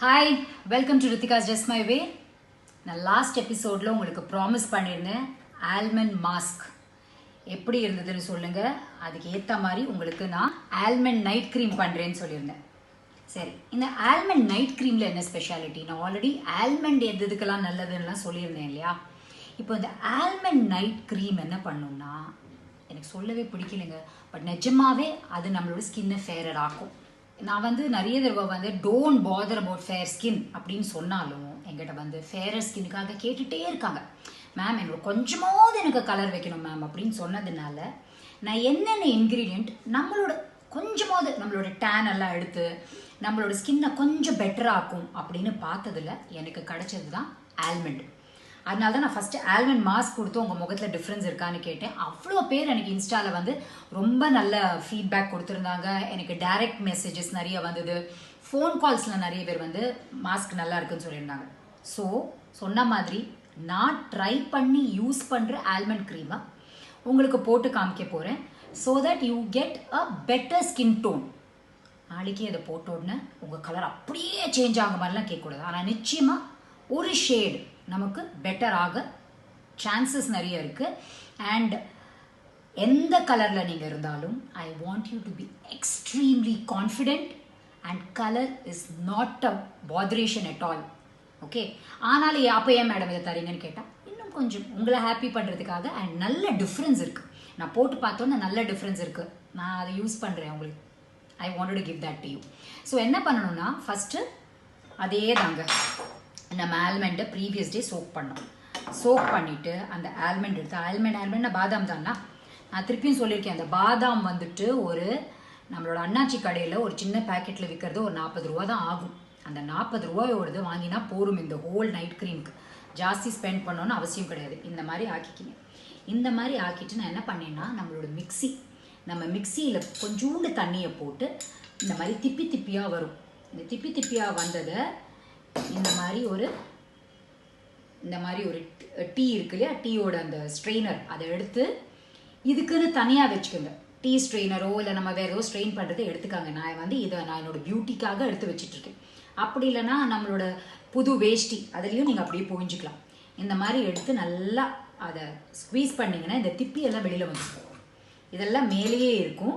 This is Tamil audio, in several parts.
Hi, welcome to Rithika's just my way. நான் லாஸ்ட் எபிசோடில் உங்களுக்கு ப்ராமிஸ் பண்ணியிருந்தேன் ஆல்மண்ட் மாஸ்க் எப்படி இருந்ததுன்னு சொல்லுங்கள். அதுக்கு ஏற்ற மாதிரி உங்களுக்கு நான் ஆல்மண்ட் நைட் க்ரீம் பண்ணுறேன்னு சொல்லியிருந்தேன். சரி, இந்த ஆல்மண்ட் நைட் க்ரீமில் என்ன ஸ்பெஷாலிட்டி? நான் ஆல்ரெடி ஆல்மண்ட் எதுக்கெல்லாம் நல்லதுன்னெலாம் சொல்லியிருந்தேன் இல்லையா? இப்போ இந்த ஆல்மண்ட் நைட் க்ரீம் என்ன பண்ணுன்னா, எனக்கு சொல்லவே பிடிக்கலைங்க, பட் நிஜமாவே அது நம்மளோட ஸ்கின்னை ஃபேரர் ஆக்கும். நான் நிறைய தடவை don't bother about fair skin அப்படின்னு சொன்னாலும் என்கிட்ட ஃபேரர் ஸ்கின்னுக்காக கேட்டுகிட்டே இருக்காங்க. மேம், என்னோட கொஞ்சமாவது எனக்கு கலர் வைக்கணும் மேம் அப்படின்னு சொன்னதுனால நான் என்னென்ன இன்க்ரீடியண்ட் நம்மளோட கொஞ்சமாவது நம்மளோட டேன் எல்லாம் எடுத்து நம்மளோட ஸ்கின்னை கொஞ்சம் பெட்டராக ஆக்கும் அப்படின்னு பார்த்ததில் எனக்கு கிடைச்சது தான் ஆல்மண்ட். அதனால தான் நான் ஃபஸ்ட்டு ஆல்மண்ட் மாஸ்க் கொடுத்து உங்கள் முகத்தில் டிஃப்ரென்ஸ் இருக்கான்னு கேட்டேன். அவ்வளோ பேர் எனக்கு இன்ஸ்டாவில் ரொம்ப நல்ல ஃபீட்பேக் கொடுத்துருந்தாங்க. எனக்கு டைரக்ட் மெசேஜஸ் நிறைய வந்தது. ஃபோன் கால்ஸில் நிறைய பேர் மாஸ்க் நல்லா இருக்குன்னு சொல்லியிருந்தாங்க. ஸோ சொன்ன மாதிரி நான் ட்ரை பண்ணி யூஸ் பண்ணுற ஆல்மண்ட் க்ரீமை உங்களுக்கு போட்டு காமிக்க போகிறேன். So that you get a better skin tone. நாளைக்கே அதை போட்ட உடனே உங்கள் கலர் அப்படியே சேஞ்ச் ஆக மாதிரிலாம் கேட்கக்கூடாது. ஆனால் நிச்சயமாக ஒரு ஷேடு நமக்கு பெட்டர் ஆக சான்சஸ் நிறைய இருக்குது. அண்ட் எந்த கலரில் நீங்கள் இருந்தாலும் I want you to be extremely confident and colour is not a botheration at all. Okay, ஆனாலும் அப்போ ஏன் மேடம் இதை தரீங்கன்னு கேட்டால் இன்னும் கொஞ்சம் உங்களை ஹாப்பி பண்ணுறதுக்காக. அண்ட் நல்ல டிஃப்ரென்ஸ் இருக்குது. நான் போட்டு பார்த்தோன்னா நல்ல டிஃப்ரென்ஸ் இருக்குது. நான் அதை யூஸ் பண்ணுறேன் உங்களுக்கு. I wanted to give that to you. So என்ன பண்ணணும்னா, ஃபஸ்ட்டு அதே தாங்க, நம்ம ஆல்மண்டை ப்ரீவியஸ் டே சோக் பண்ணோம். சோக் பண்ணிவிட்டு அந்த ஆல்மண்ட் எடுத்து ஆல்மண்ட்னா பாதாம் தானா, நான் திருப்பியும் சொல்லியிருக்கேன். அந்த பாதாம் ஒரு நம்மளோட அண்ணாச்சி கடையில் ஒரு சின்ன பேக்கெட்டில் விற்கிறது ஒரு 40 ரூபா தான் ஆகும். அந்த 40 ரூபாயோடது வாங்கினா போரும் இந்த ஹோல் நைட் க்ரீமுக்கு. ஜாஸ்தி ஸ்பெண்ட் பண்ணணும்னு அவசியம் கிடையாது. இந்த மாதிரி ஆக்கிக்கிங்க. இந்த மாதிரி ஆக்கிட்டு நான் என்ன பண்ணேன்னா, நம்மளோட நம்ம மிக்சியில் கொஞ்சோண்டு தண்ணியை போட்டு இந்த மாதிரி திப்பி திப்பியாக வரும். இந்த திப்பி திப்பியாக வந்ததை இந்த மாதிரி ஒரு டீ இருக்கு இல்லையா, டீயோட அந்த ஸ்ட்ரெயினர் அதை எடுத்து இதுக்குன்னு தனியாக வச்சுக்கோங்க. டீ ஸ்ட்ரெயினரோ இல்லை நம்ம வேற ஏதோ ஸ்ட்ரெயின் பண்ணுறதை எடுத்துக்காங்க. நான் இதை நான் என்னோட பியூட்டிக்காக எடுத்து வச்சுட்ருக்கேன். அப்படி இல்லைன்னா நம்மளோட புது வேஷ்டி அதுலேயும் நீங்கள் அப்படியே புழிஞ்சிக்கலாம். இந்த மாதிரி எடுத்து நல்லா அதை ஸ்குவீஸ் பண்ணிங்கன்னா இந்த திப்பியெல்லாம் வெளியில் வந்துடும். இதெல்லாம் மேலேயே இருக்கும்.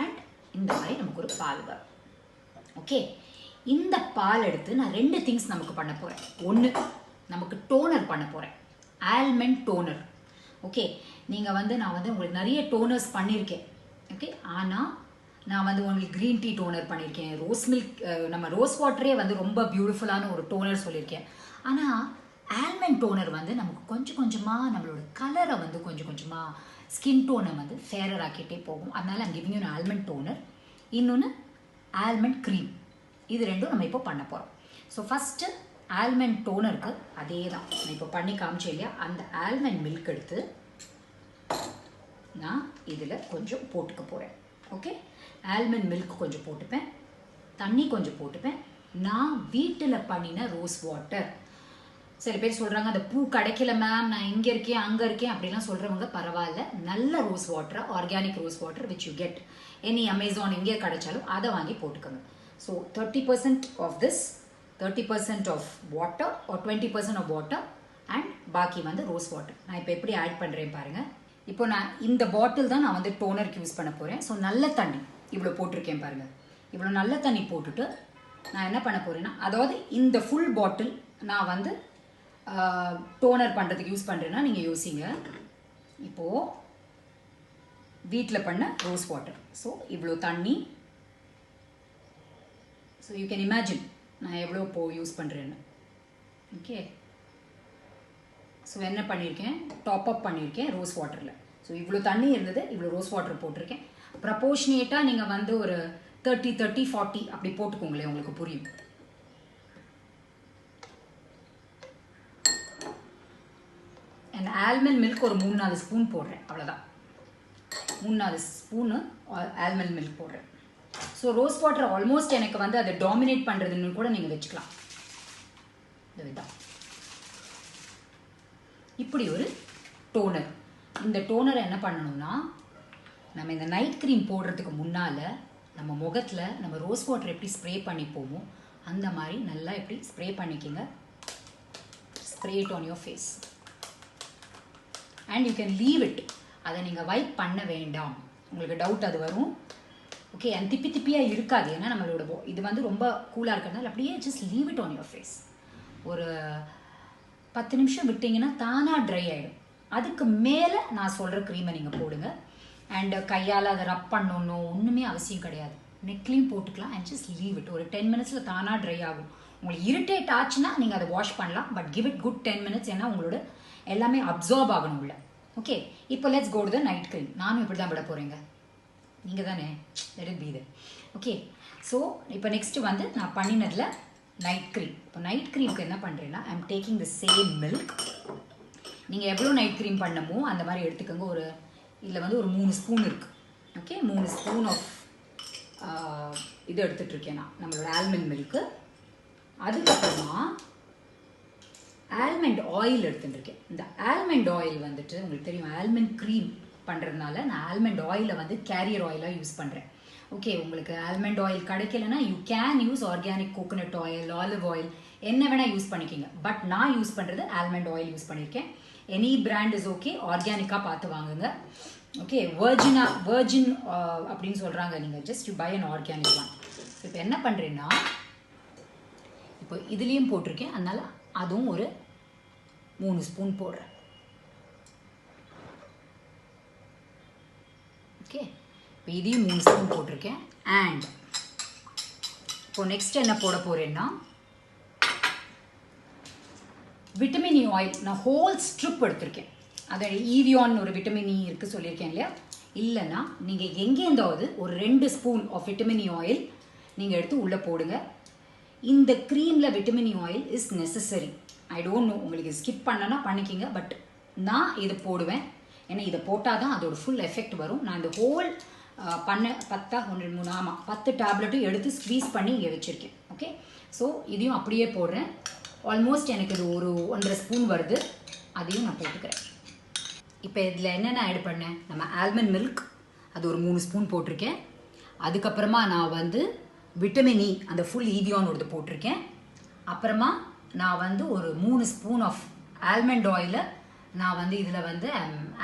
அண்ட் இந்த மாதிரி நமக்கு ஒரு பால் வரும். ஓகே, இந்த பால் எடுத்து நான் 2 திங்ஸ் நமக்கு பண்ண போகிறேன். ஒன்று, நமக்கு டோனர் பண்ண போகிறேன், ஆல்மண்ட் டோனர். ஓகே, நீங்கள் நான் உங்களுக்கு நிறைய டோனர்ஸ் பண்ணியிருக்கேன். ஓகே, ஆனால் நான் உங்களுக்கு க்ரீன் டீ டோனர் பண்ணியிருக்கேன். ரோஸ் மில்க், நம்ம ரோஸ் வாட்டரே ரொம்ப பியூட்டிஃபுல்லான ஒரு டோனர் சொல்லியிருக்கேன். ஆனால் ஆல்மண்ட் டோனர் நமக்கு கொஞ்சம் கொஞ்சமாக நம்மளோட கலரை கொஞ்சம் கொஞ்சமாக ஸ்கின் டோனை ஃபேரர் ஆக்கிட்டே போகும். அதனால் I'm giving you an almond toner. இன்னொன்று ஆல்மண்ட் க்ரீம். இது ரெண்டும் நம்ம இப்போ பண்ண போகிறோம். ஸோ ஃபஸ்ட்டு ஆல்மண்ட் டோனருக்கு அதே தான் நான் இப்போ பண்ணி காமிச்சேன் இல்லையா, அந்த ஆல்மண்ட் மில்க் எடுத்து நான் இதில் கொஞ்சம் போட்டுக்க போகிறேன். ஓகே, ஆல்மண்ட் மில்க் கொஞ்சம் போட்டுப்பேன், தண்ணி கொஞ்சம் போட்டுப்பேன். நான் வீட்டில் பண்ணின ரோஸ் வாட்டர். சில பேர் சொல்கிறாங்க அந்த பூ கிடைக்கல மேம், நான் இங்கே இருக்கேன் அங்கே இருக்கேன் அப்படிலாம் சொல்கிறவங்க பரவாயில்ல. நல்ல ரோஸ் வாட்டரை, organic rose water which you get any Amazon எங்கே கிடைச்சாலும் அதை வாங்கி போட்டுக்கோங்க. So 30% of this, 30% of water or 20% of water and பாக்கி ரோஸ் வாட்டர். நான் இப்போ எப்படி ஆட் பண்ணுறேன் பாருங்கள். இப்போ நான் இந்த பாட்டில் தான் நான் டோனருக்கு யூஸ் பண்ண போகிறேன். ஸோ நல்ல தண்ணி இவ்வளோ போட்டிருக்கேன் பாருங்கள். இவ்வளோ நல்ல தண்ணி போட்டுட்டு நான் என்ன பண்ண போகிறேன்னா, அதாவது இந்த ஃபுல் பாட்டில் நான் டோனர் பண்ணுறதுக்கு யூஸ் பண்ணுறேன்னா நீங்கள் யோசிங்க. இப்போது வீட்டில் பண்ண ரோஸ் வாட்டர். ஸோ இவ்வளோ தண்ணி. ஸோ யூ கேன் இமேஜின் நான் எவ்வளோ யூஸ் பண்ணுறேன்னு. ஓகே, ஸோ என்ன பண்ணியிருக்கேன், டாப் அப் பண்ணியிருக்கேன் ரோஸ் வாட்டரில். ஸோ இவ்வளோ தண்ணி இருந்தது, இவ்வளோ ரோஸ் வாட்டர் போட்டிருக்கேன். ப்ரப்போர்ஷனேட்டாக நீங்கள் ஒரு 30, 40 அப்படி போட்டுக்கோங்களேன், உங்களுக்கு புரியும். அண்ட் ஆல்மண்ட் மில்க் ஒரு 3-4 ஸ்பூன் போடுறேன், அவ்வளோதான். 3-4 ஸ்பூனு ஆல்மண்ட் மில்க் போடுறேன். ஸோ ரோஸ் வாட்டர் ஆல்மோஸ்ட் எனக்கு அதை டாமினேட் பண்ணுறதுன்னு கூட நீங்கள் வச்சுக்கலாம். இதுதான் இப்படி ஒரு டோனர். இந்த டோனரை என்ன பண்ணணும்னா, நம்ம இந்த நைட் க்ரீம் போடுறதுக்கு முன்னால் நம்ம முகத்தில் நம்ம ரோஸ் வாட்டர் எப்படி ஸ்ப்ரே பண்ணிப்போமோ அந்த மாதிரி நல்லா இப்படி ஸ்ப்ரே பண்ணிக்கோங்க. Spray it on your face and you can leave it. அதை நீங்கள் வைப் பண்ண வேண்டாம். உங்களுக்கு டவுட் அது வரும். ஓகே, அண்ட் திப்பி திப்பியாக இருக்காது. ஏன்னா நம்மளோட இது வந்து ரொம்ப கூலாக இருக்கிறதுனால அப்படியே just leave it on your face. ஒரு 10 நிமிஷம் விட்டிங்கன்னா தானாக ட்ரை ஆகிடும். அதுக்கு மேலே நான் சொல்கிற க்ரீமை நீங்கள் போடுங்க. அண்ட் கையால் அதை ரப் பண்ணணும் ஒன்றுமே அவசியம் கிடையாது. நெக்லையும் போட்டுக்கலாம் அண்ட் ஜஸ்ட் லீவ் இட். ஒரு 10 மினிட்ஸில் தானாக ட்ரை ஆகும். உங்களுக்கு இரிட்டேட் ஆச்சுன்னா நீங்கள் அதை வாஷ் பண்ணலாம். But give it good 10 minutes. ஏன்னா உங்களோட எல்லாமே அப்சார்ப் ஆகணும் உள்ள. ஓகே, இப்போ let's go to the night cream. நானும் இப்படி தான் விட போகிறேங்க. நீங்கள் தானே, let it be there. Okay, so இப்போ நெக்ஸ்ட்டு வந்து நான் பண்ணினதில் நைட் க்ரீம். இப்போ நைட் க்ரீமுக்கு என்ன பண்ணுறேன்னா, I am taking the same milk. நீங்கள் எவ்வளோ நைட் க்ரீம் பண்ணமோ அந்த மாதிரி எடுத்துக்கோங்க. ஒரு இதில் வந்து ஒரு 3 ஸ்பூன் இருக்குது. ஓகே, 3 ஸ்பூன் ஆஃப் இது எடுத்துகிட்ருக்கேன் நான், நம்மளோட ஆல்மண்ட் மில்க்கு. அதுக்கப்புறமா ஆல்மண்ட் ஆயில் எடுத்துட்டுருக்கேன். இந்த ஆல்மண்ட் ஆயில் வந்துட்டு உங்களுக்கு தெரியும், ஆல்மண்ட் க்ரீம் பண்ணுறதுனால நான் ஆல்மண்ட் ஆயிலை வந்து கேரியர் ஆயிலாக யூஸ் பண்ணுறேன். ஓகே, உங்களுக்கு ஆல்மண்ட் ஆயில் கிடைக்கலன்னா you can use organic coconut oil, olive oil, என்ன வேணால் யூஸ் பண்ணிக்கிங்க. பட் நான் யூஸ் பண்ணுறது ஆல்மண்ட் ஆயில் யூஸ் பண்ணியிருக்கேன். எனி பிராண்ட் இஸ் ஓகே, ஆர்கானிக்காக பார்த்து வாங்குங்க. ஓகே, வெர்ஜின் அப்படின்னு சொல்கிறாங்க. நீங்கள் just you buy an organic one. இப்போ என்ன பண்ணுறேன்னா, இப்போ இதுலேயும் போட்டிருக்கேன், அதனால் அதுவும் ஒரு 3 ஸ்பூன் போடுறேன். ஓகே, இப்போ இதையும் 3 ஸ்பூன் போட்டிருக்கேன். அண்ட் இப்போ நெக்ஸ்ட் என்ன போட போகிறேன்னா, விட்டமின் இ ஆயில். நான் ஹோல் ஸ்ட்ரிப் எடுத்திருக்கேன். அதோட ஈவியான் ஒரு விட்டமின் இ இருக்குது சொல்லியிருக்கேன் இல்லையா. இல்லைன்னா நீங்கள் எங்கேருந்தாவது ஒரு 2 spoon of vitamin E oil நீங்கள் எடுத்து உள்ளே போடுங்க. இந்த க்ரீமில் vitamin E oil is necessary. I don't know, உங்களுக்கு ஸ்கிப் பண்ணனா பண்ணிக்கிங்க. பட் நான் இது போடுவேன். ஏன்னா இதை போட்டால் தான் அதோட ஃபுல் எஃபெக்ட் வரும். நான் இந்த ஹோல் 10 டேப்லெட்டும் எடுத்து ஸ்க்வீஸ் பண்ணி இங்கே வச்சுருக்கேன். ஓகே, ஸோ இதையும் அப்படியே போடுறேன். ஆல்மோஸ்ட் எனக்கு இது ஒரு 1.5 ஸ்பூன் வருது. அதையும் நான் போட்டுக்கிறேன். இப்போ இதில் என்னென்ன ஆட் பண்ணேன், நம்ம ஆல்மண்ட் மில்க் அது ஒரு 3 ஸ்பூன் போட்டிருக்கேன். அதுக்கப்புறமா நான் வந்து விட்டமின் இ அந்த ஃபுல் ஈவியானோடது போட்டிருக்கேன். அப்புறமா நான் வந்து ஒரு 3 ஸ்பூன் ஆஃப் ஆல்மண்ட் ஆயிலை நான் வந்து இதில் வந்து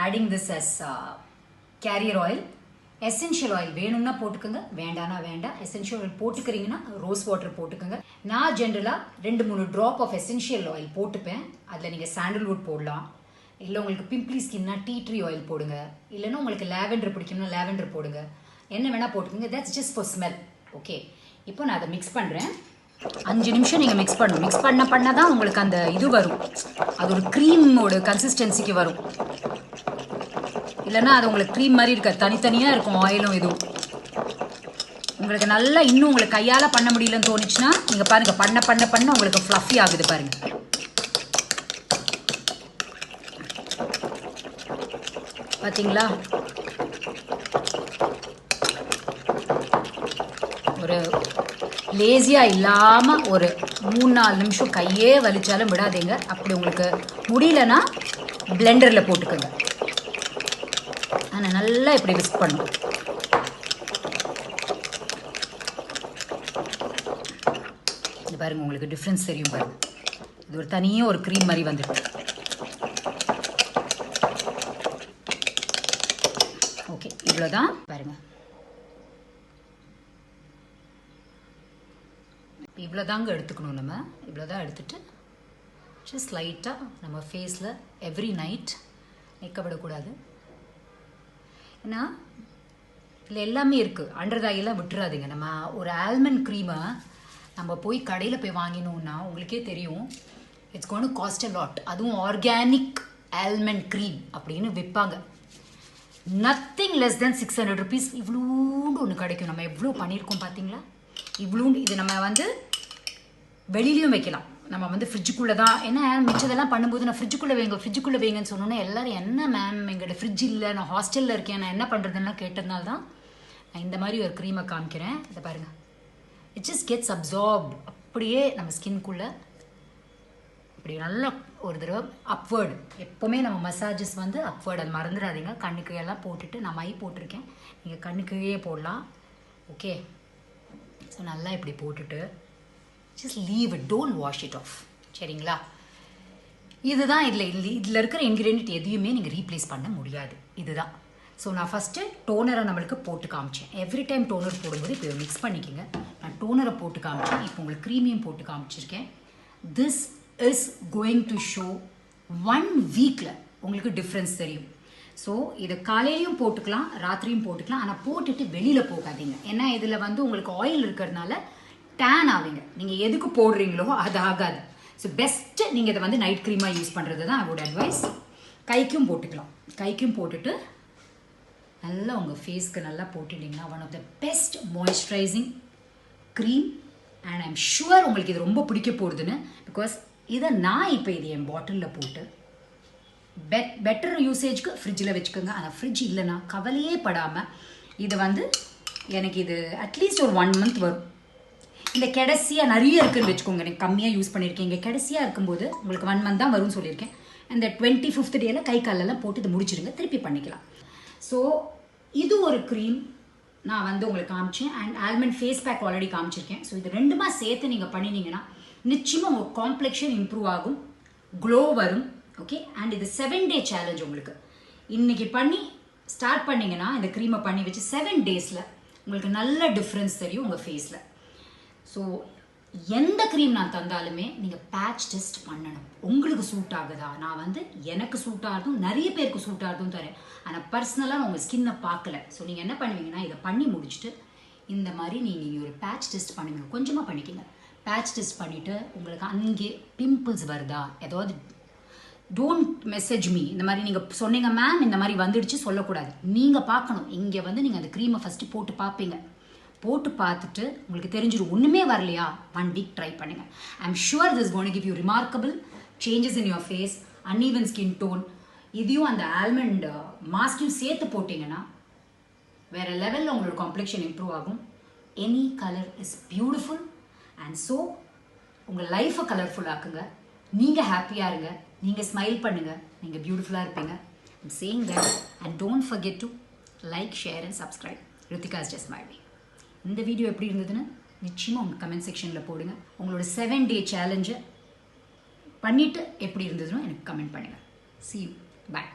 adding this as carrier oil. Essential oil வேணும்னா போட்டுக்கோங்க, வேண்டானா வேண்டாம். எசென்ஷியல் ஆயில் போட்டுக்கிறீங்கன்னா ரோஸ் வாட்டர் போட்டுக்கோங்க. நான் ஜென்ரலாக 2-3 ட்ராப் ஆஃப் எசென்ஷியல் ஆயில் போட்டுப்பேன். அதில் நீங்கள் சாண்டல்வுட் போடலாம். இல்லை உங்களுக்கு பிம்பிளி ஸ்கின்னா டீ ட்ரீ ஆயில் போடுங்க. இல்லைன்னா உங்களுக்கு லாவெண்டர் பிடிக்கும்னா லாவெண்டர் போடுங்க. என்ன வேணால் போட்டுக்கோங்க. That's just for smell. Okay, இப்போ நான் அதை மிக்ஸ் பண்ணுறேன். 5 நிமிஷம் நீங்கள் மிக்ஸ் பண்ணணும். மிக்ஸ் பண்ண தான் உங்களுக்கு அந்த இது வரும். அது ஒரு க்ரீமோட கன்சிஸ்டன்சிக்கு வரும். இல்லைன்னா அது உங்களுக்கு க்ரீம் மாதிரி இருக்காது, தனித்தனியாக இருக்கும் ஆயிலும் இதுவும். உங்களுக்கு நல்லா இன்னும் உங்களுக்கு கையால் பண்ண முடியலன்னு தோணுச்சுன்னா நீங்கள் பாருங்கள், பண்ண உங்களுக்கு ஃப்ளஃபி ஆகுது பாருங்கள். பார்த்தீங்களா, ஒரு லேசியாக இல்லாமல் ஒரு 3-4 நிமிஷம் கையே வலிச்சாலும் விடாதீங்க. அப்படி உங்களுக்கு முடியலன்னா பிளெண்டரில் போட்டுக்கோங்க. ஆனால் நல்லா இப்படி விஸ்க் பண்ணணும். இது பாருங்கள், உங்களுக்கு டிஃப்ரென்ஸ் தெரியும் பாருங்கள். இது ஒரு தனியாக ஒரு க்ரீம் மாதிரி வந்துட்டு. ஓகே, இவ்வளோதான் பாருங்கள். இவ்வளோதாங்க எடுத்துக்கணும். நம்ம இவ்வளோதான் எடுத்துகிட்டு ஜஸ்ட் லைட்டாக நம்ம ஃபேஸில் எவ்ரி நைட் நிற்க விடக்கூடாது. ஏன்னா இதில் எல்லாமே இருக்குது. அண்டர் ஐயெல்லாம் விட்டுறாதீங்க. நம்ம ஒரு ஆல்மண்ட் க்ரீமை நம்ம போய் கடையில் போய் வாங்கினோன்னா உங்களுக்கே தெரியும், it's gonna to cost a lot. அதுவும் ஆர்கானிக் ஆல்மண்ட் க்ரீம் அப்படின்னு விற்பாங்க. Nothing less than 600 rupees. இவ்வளோண்டு ஒன்று கிடைக்கும். நம்ம எவ்வளோ பண்ணியிருக்கோம் பார்த்தீங்களா? இவ்வளோண்டு. இது நம்ம வந்து வெளியிலையும் வைக்கலாம். நம்ம வந்து ஃப்ரிட்ஜுக்குள்ளே தான். ஏன்னா மிச்சதெல்லாம் பண்ணும்போது நான் ஃப்ரிட்ஜுக்குள்ளே வைங்கன்னு சொன்னோன்னே எல்லோரும் என்ன மேம் எங்கள்கிட்ட ஃப்ரிட்ஜ் இல்லை, நான் ஹாஸ்டலில் இருக்கேன், நான் என்ன பண்ணுறதுன்னா கேட்டதுனால தான் நான் இந்த மாதிரி ஒரு க்ரீமை காமிக்கிறேன். இதை பாருங்கள், இட் ஜஸ்ட் கெட்ஸ் அப்சார்ப்ட். அப்படியே நம்ம ஸ்கின்குள்ளே இப்படி நல்லா ஒரு தடவை அப்வேர்டு. எப்போவுமே நம்ம மசாஜஸ் வந்து அப்வேர்டு, அது மறந்துடாதீங்க. கண்ணுக்கு எல்லாம் போட்டுட்டு நான் மை போட்டிருக்கேன், நீங்கள் கண்ணுக்கையே போடலாம். ஓகே, ஸோ நல்லா இப்படி போட்டுட்டு just leave it, don't wash it of. சரிங்களா? இதுதான் இதில் இருக்கிற இன்க்ரீடியன்ட் எதையுமே நீங்கள் ரீப்ளேஸ் பண்ண முடியாது. இதுதான். ஸோ நான் ஃபஸ்ட்டு டோனரை நம்மளுக்கு போட்டு காமிச்சேன். எவ்ரி டைம் டோனர் போடும்போது இப்போ மிக்ஸ் பண்ணிக்கோங்க. நான் டோனரை போட்டு காமிச்சேன், இப்போ உங்களுக்கு க்ரீமியும் போட்டு காமிச்சிருக்கேன். This is going to show 1 வீக்கில் உங்களுக்கு டிஃப்ரென்ஸ் தெரியும். ஸோ இதை காலையிலையும் போட்டுக்கலாம், ராத்திரியும் போட்டுக்கலாம். ஆனால் போட்டுட்டு வெளியில் போகாதீங்க. ஏன்னா இதில் உங்களுக்கு ஆயில் இருக்கிறதுனால டேன் ஆவீங்க. நீங்கள் எதுக்கு போடுறீங்களோ அது ஆகாது. ஸோ பெஸ்ட்டு நீங்கள் இதை நைட் க்ரீமாக யூஸ் பண்ணுறது தான் ஐ அட்வைஸ். கைக்கும் போட்டுக்கலாம். கைக்கும் போட்டுட்டு நல்லா உங்கள் ஃபேஸ்க்கு நல்லா போட்டுட்டிங்கன்னா one of the best moisturising cream. And I'm sure உங்களுக்கு இது ரொம்ப பிடிக்க போகுதுன்னு. பிகாஸ் இதை நான் இப்போ இது என் பாட்டிலில் போட்டு பெட்டர் யூசேஜ்க்கு ஃப்ரிட்ஜில் வச்சுக்கோங்க. ஆனால் ஃப்ரிட்ஜ் இல்லைன்னா கவலையே படாமல் இது எனக்கு இது அட்லீஸ்ட் ஒரு 1 மந்த் வரும். இந்த கடைசியாக நிறைய இருக்குன்னு வச்சுக்கோங்க, எனக்கு கம்மியாக யூஸ் பண்ணியிருக்கேன். இங்கே கடைசியாக இருக்கும்போது உங்களுக்கு 1 மந்த் தான் வரும்னு சொல்லியிருக்கேன். அந்த 25th டேயில் கை காலெல்லாம் போட்டு இது முடிச்சிடுங்க, திருப்பி பண்ணிக்கலாம். ஸோ இது ஒரு க்ரீம் நான் உங்களுக்கு காமிச்சேன். And almond face pack already காமிச்சிருக்கேன். ஸோ இது ரெண்டுமா சேர்த்து நீங்கள் பண்ணினீங்கன்னா நிச்சயமாக உங்கள் காம்ப்ளெக்ஷன் இம்ப்ரூவ் ஆகும், க்ளோ வரும். ஓகே. அண்ட் இது 7 டே சேலஞ்ச். உங்களுக்கு இன்னைக்கு பண்ணி ஸ்டார்ட் பண்ணிங்கன்னா இந்த க்ரீமை பண்ணி வச்சு 7 டேஸில் உங்களுக்கு நல்ல டிஃப்ரென்ஸ் தெரியும் உங்கள் ஃபேஸில். ஸோ எந்த க்ரீம் நான் தந்தாலுமே நீங்கள் பேட்ச் டெஸ்ட் பண்ணணும். உங்களுக்கு சூட் ஆகுதா? நான் எனக்கு சூட் ஆகுதும் நிறைய பேருக்கு சூட் ஆகுதும் தரேன். ஆனால் பர்சனலாக நான் உங்கள் ஸ்கின்னை பார்க்கல. ஸோ நீங்கள் என்ன பண்ணுவீங்கன்னா இதை பண்ணி முடிச்சுட்டு இந்த மாதிரி நீங்கள் ஒரு பேட்ச் டெஸ்ட் பண்ணுவீங்க. கொஞ்சமாக பண்ணிக்கோங்க. பேட்ச் டெஸ்ட் பண்ணிவிட்டு உங்களுக்கு அங்கே பிம்பிள்ஸ் வருதா ஏதாவது, டோன்ட் மெசேஜ் மீ. இந்த மாதிரி நீங்கள் சொன்னீங்க மேம் இந்த மாதிரி வந்துடுச்சு சொல்லக்கூடாது. நீங்கள் பார்க்கணும். இங்கே நீங்கள் அந்த க்ரீமை ஃபஸ்ட்டு போட்டு பார்ப்பீங்க. போட்டு பார்த்துட்டு உங்களுக்கு தெரிஞ்சிடும். ஒன்றுமே வரலையா 1 வீக் ட்ரை பண்ணுங்கள். I am sure this gonna give you remarkable changes in your face, uneven skin tone. இதையும் அந்த ஆல்மண்ட் மாஸ்கையும் சேர்த்து போட்டிங்கன்னா வேறு லெவலில் உங்களோட காம்ப்ளெக்ஷன் இம்ப்ரூவ் ஆகும். Any colour is beautiful. And so உங்கள் லைஃப்பை கலர்ஃபுல் ஆக்குங்க. நீங்கள் ஹாப்பியாக இருங்க, நீங்கள் ஸ்மைல் பண்ணுங்கள், நீங்கள் பியூட்டிஃபுல்லாக இருப்பீங்க. I'm saying that. And don't forget to like, share and subscribe. Rithika's just my way. இந்த வீடியோ எப்படி இருந்ததுன்னு நிச்சயமாக உங்கள் கமெண்ட் செக்ஷனில் போடுங்க. உங்களோட 7 டே சேலஞ்சை பண்ணிவிட்டு எப்படி இருந்ததுன்னு எனக்கு கமெண்ட் பண்ணுங்கள். See you. Bye.